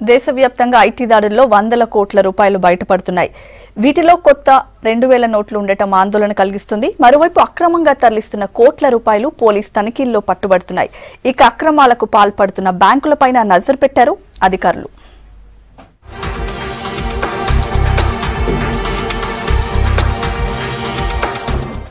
దేశవ్యాప్తంగా ఐటీ దాడుల్లో వందల కోట్ల రూపాయలు బయటపడుతున్నాయి. వీటిలో కొత్త 2000 నోట్లు ఉండటం ఆందోళన కలిగిస్తుంది. మరోవైపు అక్రమంగా తరలిస్తున్న కోట్ల రూపాయలు పోలీస్ తనిఖీల్లో పట్టుబడుతున్నాయి. ఇక అక్రమాలకు పాల్పడుతున్న బ్యాంకులపైన నజర్ పెట్టారు అధికారులు.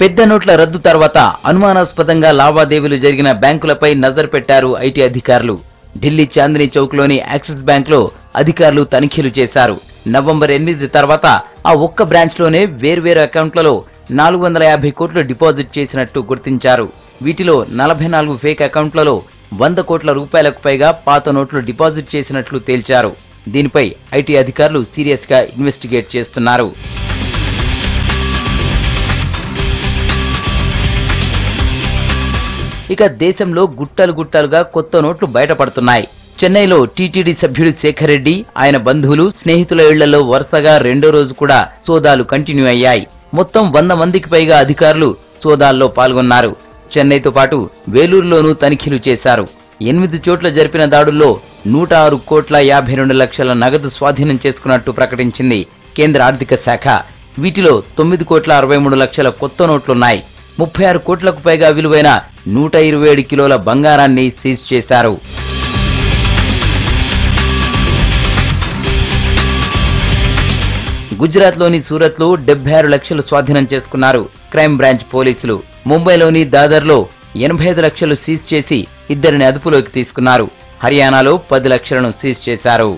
పెద్ద నోట్ల రద్దు తర్వాత అనుమానాస్పదంగా లావాదేవీలు జరిగిన బ్యాంకులపై నజర్ పెట్టారు ఐటీ అధికారులు. ఢిల్లీ చాందినీ చౌక్ లోని యాక్సిస్ బ్యాంక్ లో అధికారులు తనిఖీలు చేశారు. నవంబర్ 8 తర్వాత ఆ ఒక్క బ్రాంచ్ లోనే వేర్వేరు అకౌంట్లలో 450 కోట్లు డిపాజిట్ చేసినట్టు గుర్తించారు. వీటిలో 44 ఫేక్ అకౌంట్లలో 100 కోట్ల రూపాయలకు పైగా పాత నోట్లు డిపాజిట్ చేసినట్లు తేల్చారు. దీనిపై ఐటీ అధికారులు సీరియస్ గా ఇన్వెస్టిగేట్ చేస్తున్నారు. ఇక దేశంలో గుట్టలుగా కొత్త నోట్లు బయటపడుతున్నాయి. చెన్నైలో టీటీడీ సభ్యుడు శేఖర్ రెడ్డి, ఆయన బంధువులు, స్నేహితుల ఇళ్లలో వరుసగా రెండో రోజు కూడా సోదాలు కంటిన్యూ అయ్యాయి. మొత్తం 100 మందికి పైగా అధికారులు సోదాల్లో పాల్గొన్నారు. చెన్నైతో పాటు వేలూరులోనూ తనిఖీలు చేశారు. 8 చోట్ల జరిపిన దాడుల్లో 106 కోట్ల 52 లక్షల నగదు స్వాధీనం చేసుకున్నట్టు ప్రకటించింది కేంద్ర ఆర్థిక శాఖ. వీటిలో 9 కోట్ల 63 లక్షల కొత్త నోట్లున్నాయి. 36 కోట్లకు పైగా విలువైన 127 కిలోల బంగారాన్ని సీజ్ చేశారు. గుజరాత్లోని సూరత్లో 76 లక్షలు స్వాధీనం చేసుకున్నారు క్రైమ్ బ్రాంచ్ పోలీసులు. ముంబైలోని దాదర్లో 85 లక్షలు సీజ్ చేసి 2 అదుపులోకి తీసుకున్నారు. హర్యానాలో 10 లక్షలను సీజ్ చేశారు.